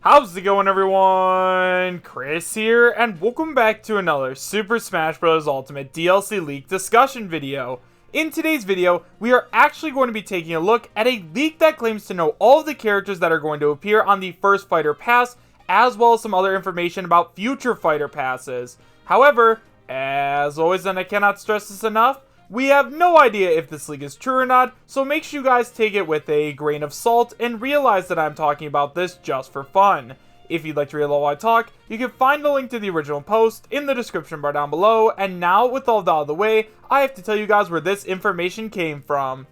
How's it going, everyone? Chris here, and welcome back to another Super Smash Bros. Ultimate DLC leak discussion video. In today's video, we are actually going to be taking a look at a leak that claims to know all of the characters that are going to appear on the first Fighter Pass, as well as some other information about future Fighter Passes. However, as always, and I cannot stress this enough, we have no idea if this leak is true or not, so make sure you guys take it with a grain of salt and realize that I'm talking about this just for fun. If you'd like to read while I talk, you can find the link to the original post in the description bar down below, and now with all that out of the way, I have to tell you guys where this information came from.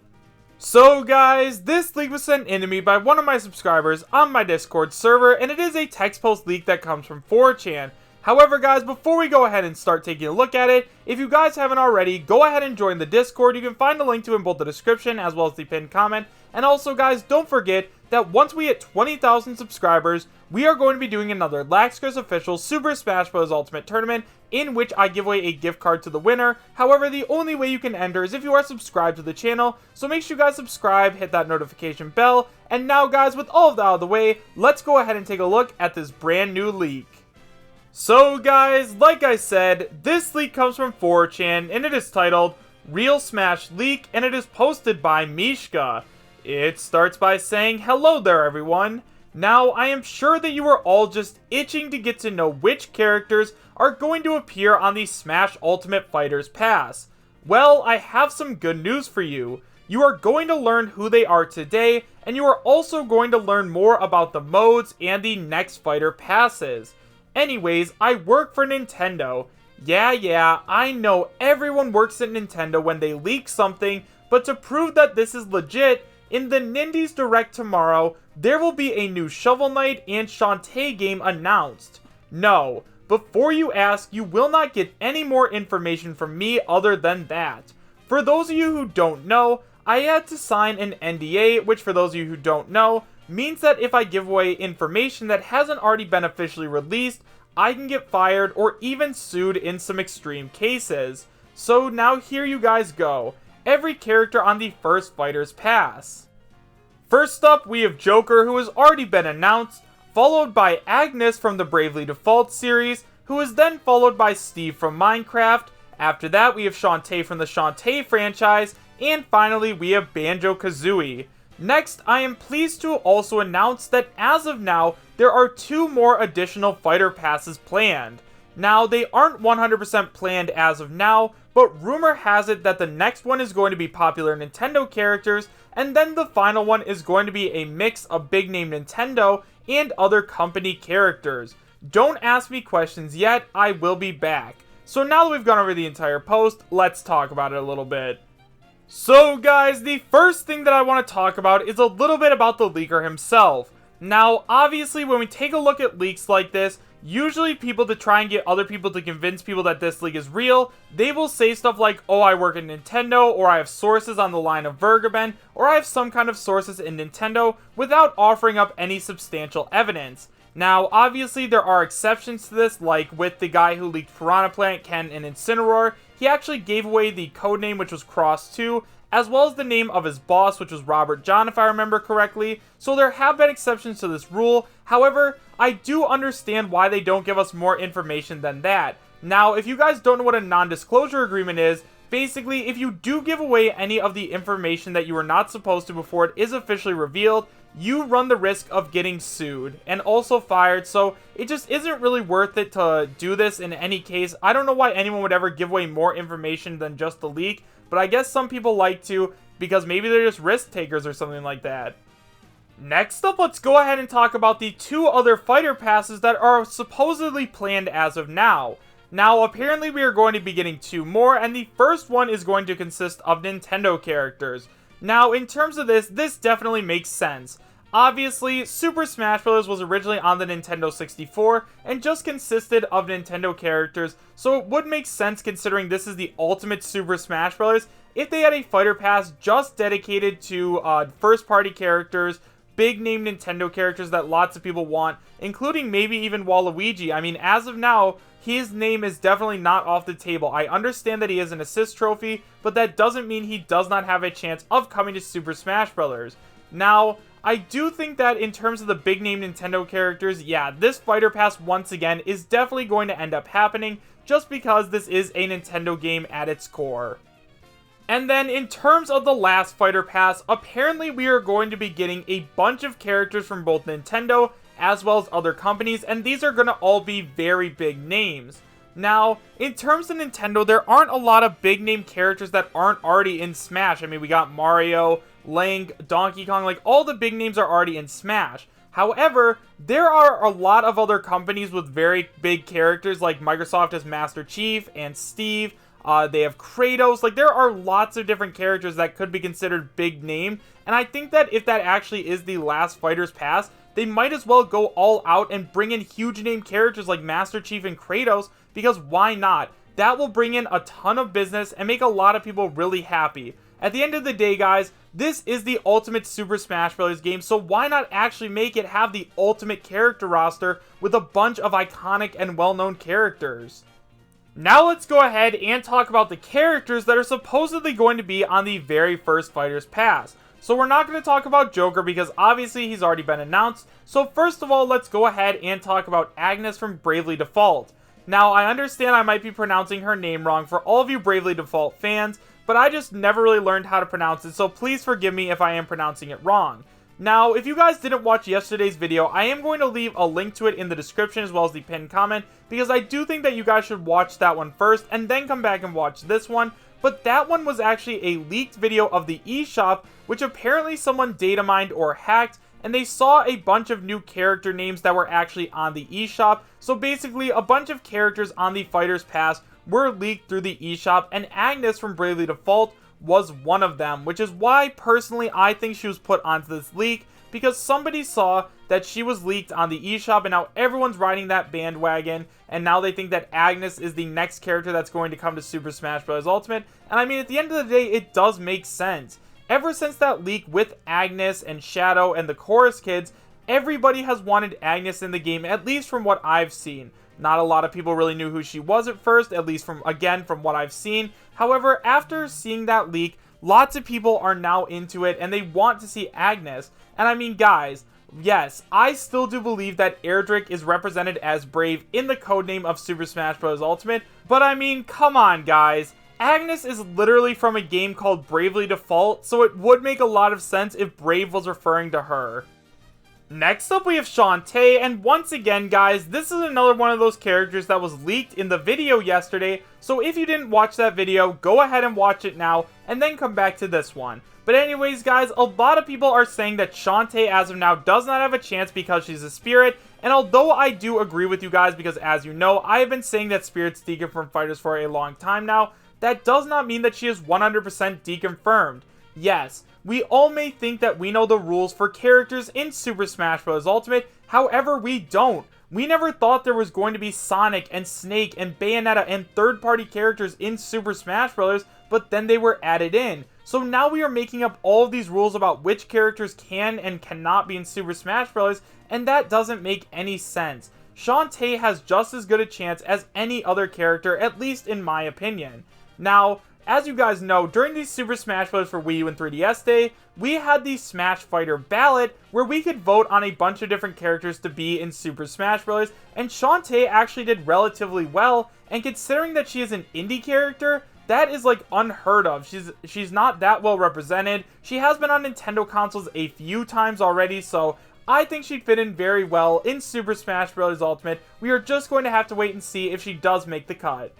So guys, this leak was sent in to me by one of my subscribers on my Discord server, and it is a text post leak that comes from 4chan. However guys, before we go ahead and start taking a look at it, if you guys haven't already, go ahead and join the Discord. You can find a link to it in both the description as well as the pinned comment. And also guys, don't forget that once we hit 20,000 subscribers, we are going to be doing another Laxcurse official Super Smash Bros. Ultimate Tournament, in which I give away a gift card to the winner. However, the only way you can enter is if you are subscribed to the channel, so make sure you guys subscribe, hit that notification bell. And now guys, with all of that out of the way, let's go ahead and take a look at this brand new leak. So guys, like I said, this leak comes from 4chan, and it is titled Real Smash Leak, and it is posted by Mishka. It starts by saying, "Hello there everyone. Now, I am sure that you are all just itching to get to know which characters are going to appear on the Smash Ultimate Fighters Pass. Well, I have some good news for you. You are going to learn who they are today, and you are also going to learn more about the modes and the next Fighter Passes. Anyways, I work for Nintendo. Yeah, I know everyone works at Nintendo when they leak something, but to prove that this is legit, in the Nindies Direct tomorrow, there will be a new Shovel Knight and Shantae game announced. No, before you ask, you will not get any more information from me other than that. For those of you who don't know, I had to sign an NDA, which for those of you who don't know, means that if I give away information that hasn't already been officially released, I can get fired or even sued in some extreme cases. So now here you guys go. Every character on the first Fighters Pass. First up, we have Joker, who has already been announced, followed by Agnes from the Bravely Default series, who is then followed by Steve from Minecraft. After that, we have Shantae from the Shantae franchise, and finally, we have Banjo-Kazooie. Next, I am pleased to also announce that as of now, there are 2 more additional Fighter Passes planned. Now, they aren't 100% planned as of now, but rumor has it that the next one is going to be popular Nintendo characters, and then the final one is going to be a mix of big name Nintendo and other company characters. Don't ask me questions yet, I will be back. So now that we've gone over the entire post, let's talk about it a little bit. So guys, the first thing that I want to talk about is a little bit about the leaker himself. Now, obviously, when we take a look at leaks like this, usually people, to try and get other people to convince people that this leak is real, they will say stuff like, oh, I work at Nintendo, or I have sources on the line of Vergaben, or I have some kind of sources in Nintendo, without offering up any substantial evidence. Now, obviously, there are exceptions to this, like with the guy who leaked Piranha Plant, Ken, and Incineroar. He actually gave away the codename, which was Cross 2, as well as the name of his boss, which was Robert John, if I remember correctly. So there have been exceptions to this rule. However, I do understand why they don't give us more information than that. Now, if you guys don't know what a non-disclosure agreement is, basically, if you do give away any of the information that you were not supposed to before it is officially revealed, you run the risk of getting sued and also fired, so it just isn't really worth it to do this in any case. I don't know why anyone would ever give away more information than just the leak, but I guess some people like to because maybe they're just risk takers or something like that. Next up, let's go ahead and talk about the 2 other Fighter Passes that are supposedly planned as of now. Now, apparently we are going to be getting 2 more, and the first one is going to consist of Nintendo characters. Now, in terms of this definitely makes sense. Obviously, Super Smash Bros. Was originally on the Nintendo 64 and just consisted of Nintendo characters, so it would make sense considering this is the ultimate Super Smash Bros. If they had a Fighter Pass just dedicated to first-party characters, big-name Nintendo characters that lots of people want, including maybe even Waluigi. I mean, as of now, his name is definitely not off the table. I understand that he is an assist trophy, but that doesn't mean he does not have a chance of coming to Super Smash Bros. Now, I do think that in terms of the big name Nintendo characters, yeah, this Fighter Pass once again is definitely going to end up happening just because this is a Nintendo game at its core. And then in terms of the last Fighter Pass, apparently we are going to be getting a bunch of characters from both Nintendo as well as other companies, and these are going to all be very big names. Now, in terms of Nintendo, there aren't a lot of big name characters that aren't already in Smash. I mean, we got Mario, Link, Donkey Kong, like all the big names are already in Smash. However, there are a lot of other companies with very big characters, like Microsoft has Master Chief and Steve. They have Kratos. Like, there are lots of different characters that could be considered big name. And I think that if that actually is the last Fighters Pass, they might as well go all out and bring in huge name characters like Master Chief and Kratos, because why not? That will bring in a ton of business and make a lot of people really happy. At the end of the day, guys, this is the ultimate Super Smash Bros. Game, so why not actually make it have the ultimate character roster with a bunch of iconic and well-known characters? Now let's go ahead and talk about the characters that are supposedly going to be on the very first Fighters Pass. So we're not going to talk about Joker because obviously he's already been announced. So first of all, let's go ahead and talk about Agnes from Bravely Default. Now, I understand I might be pronouncing her name wrong for all of you Bravely Default fans, but I just never really learned how to pronounce it, so please forgive me if I am pronouncing it wrong. Now, if you guys didn't watch yesterday's video, I am going to leave a link to it in the description as well as the pinned comment, because I do think that you guys should watch that one first and then come back and watch this one. But that one was actually a leaked video of the eShop, which apparently someone datamined or hacked, and they saw a bunch of new character names that were actually on the eShop. So basically, a bunch of characters on the Fighters Pass were leaked through the eShop, and Agnes from Bravely Default was one of them, which is why personally I think she was put onto this leak, because somebody saw that she was leaked on the eShop and now everyone's riding that bandwagon, and now they think that Agnes is the next character that's going to come to Super Smash Bros. Ultimate. And I mean, at the end of the day, it does make sense. Ever since that leak with Agnes and Shadow and the Chorus Kids, everybody has wanted Agnes in the game, at least from what I've seen. Not a lot of people really knew who she was at first, at least from what I've seen. However, after seeing that leak, lots of people are now into it and they want to see Agnes. And I mean, guys, yes, I still do believe that Erdrick is represented as Brave in the codename of Super Smash Bros. Ultimate, but I mean, come on, guys. Agnes is literally from a game called Bravely Default, so it would make a lot of sense if Brave was referring to her. Next up, we have Shantae, and once again, guys, this is another one of those characters that was leaked in the video yesterday, so if you didn't watch that video, go ahead and watch it now, and then come back to this one. But anyways, guys, a lot of people are saying that Shantae, as of now, does not have a chance because she's a spirit, and although I do agree with you guys, because as you know, I have been saying that spirits deconfirm fighters for a long time now, that does not mean that she is 100% deconfirmed. Yes, we all may think that we know the rules for characters in Super Smash Bros. Ultimate, however, we don't. We never thought there was going to be Sonic and Snake and Bayonetta and third-party characters in Super Smash Bros., but then they were added in. So now we are making up all of these rules about which characters can and cannot be in Super Smash Bros., and that doesn't make any sense. Shantae has just as good a chance as any other character, at least in my opinion. Now, as you guys know, during the Super Smash Bros. For Wii U and 3DS Day, we had the Smash Fighter ballot where we could vote on a bunch of different characters to be in Super Smash Bros. And Shantae actually did relatively well, and considering that she is an indie character, that is like unheard of. She's not that well represented. She has been on Nintendo consoles a few times already, so I think she'd fit in very well in Super Smash Bros. Ultimate. We are just going to have to wait and see if she does make the cut.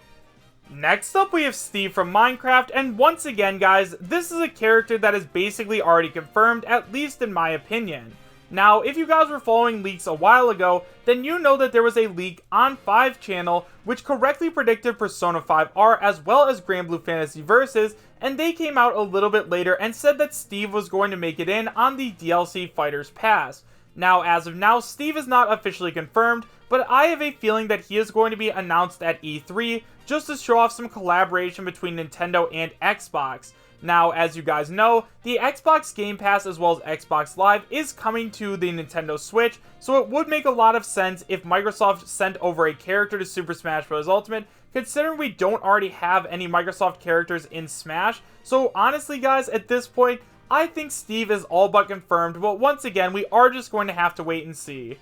Next up, we have Steve from Minecraft, and once again, guys, this is a character that is basically already confirmed, at least in my opinion. Now, if you guys were following leaks a while ago, then you know that there was a leak on 5 channel which correctly predicted Persona 5R as well as Grand Blue Fantasy Versus, and they came out a little bit later and said that Steve was going to make it in on the DLC Fighters Pass. Now, as of now, Steve is not officially confirmed, but I have a feeling that he is going to be announced at E3 just to show off some collaboration between Nintendo and Xbox. Now, as you guys know, the Xbox Game Pass as well as Xbox Live is coming to the Nintendo Switch, so it would make a lot of sense if Microsoft sent over a character to Super Smash Bros. Ultimate, considering we don't already have any Microsoft characters in Smash. So honestly, guys, at this point, I think Steve is all but confirmed, but once again, we are just going to have to wait and see.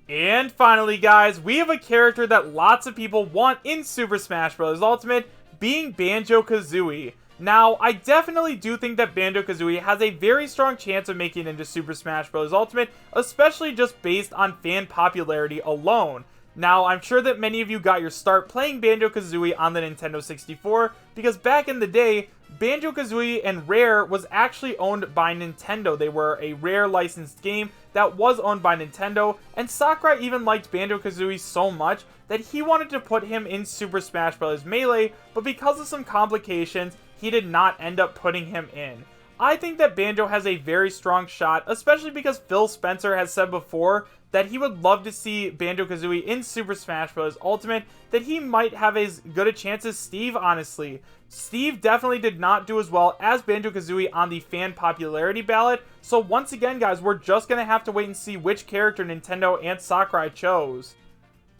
And finally, guys, we have a character that lots of people want in Super Smash Bros. Ultimate, being Banjo-Kazooie. Now, I definitely do think that Banjo-Kazooie has a very strong chance of making it into Super Smash Bros. Ultimate, especially just based on fan popularity alone. Now, I'm sure that many of you got your start playing Banjo-Kazooie on the Nintendo 64, because back in the day, Banjo-Kazooie and Rare was actually owned by Nintendo. They were a Rare licensed game that was owned by Nintendo, and Sakurai even liked Banjo-Kazooie so much that he wanted to put him in Super Smash Bros. Melee, but because of some complications, he did not end up putting him in. I think that Banjo has a very strong shot, especially because Phil Spencer has said before that he would love to see Banjo-Kazooie in Super Smash Bros. Ultimate, that he might have as good a chance as Steve, honestly. Steve definitely did not do as well as Banjo-Kazooie on the fan popularity ballot, so once again, guys, we're just going to have to wait and see which character Nintendo and Sakurai chose.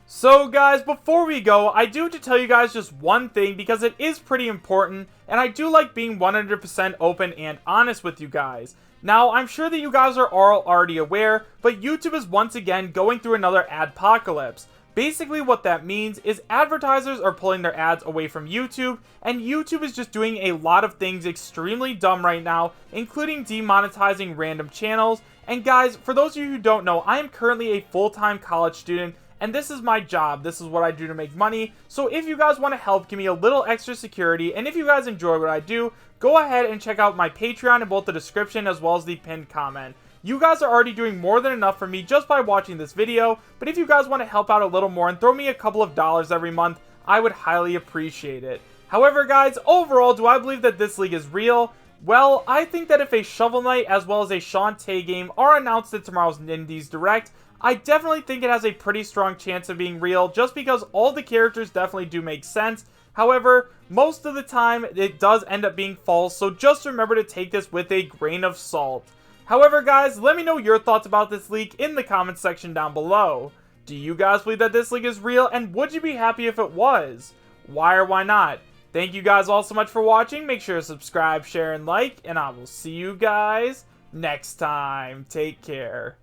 So guys, before we go, I do have to tell you guys just one thing because it is pretty important, and I do like being 100% open and honest with you guys. Now, I'm sure that you guys are all already aware, but YouTube is once again going through another adpocalypse. Basically what that means is advertisers are pulling their ads away from YouTube, and YouTube is just doing a lot of things extremely dumb right now, including demonetizing random channels. And guys, for those of you who don't know, I am currently a full-time college student, and this is my job. This is what I do to make money. So if you guys want to help give me a little extra security, and if you guys enjoy what I do, go ahead and check out my Patreon in both the description as well as the pinned comment. You guys are already doing more than enough for me just by watching this video, but if you guys want to help out a little more and throw me a couple of dollars every month, I would highly appreciate it. However, guys, overall, do I believe that this league is real? Well, I think that if a Shovel Knight as well as a Shantae game are announced at tomorrow's Indies Direct, I definitely think it has a pretty strong chance of being real, just because all the characters definitely do make sense. However, most of the time, it does end up being false, so just remember to take this with a grain of salt. However, guys, let me know your thoughts about this leak in the comments section down below. Do you guys believe that this leak is real, and would you be happy if it was? Why or why not? Thank you guys all so much for watching. Make sure to subscribe, share, and like, and I will see you guys next time. Take care.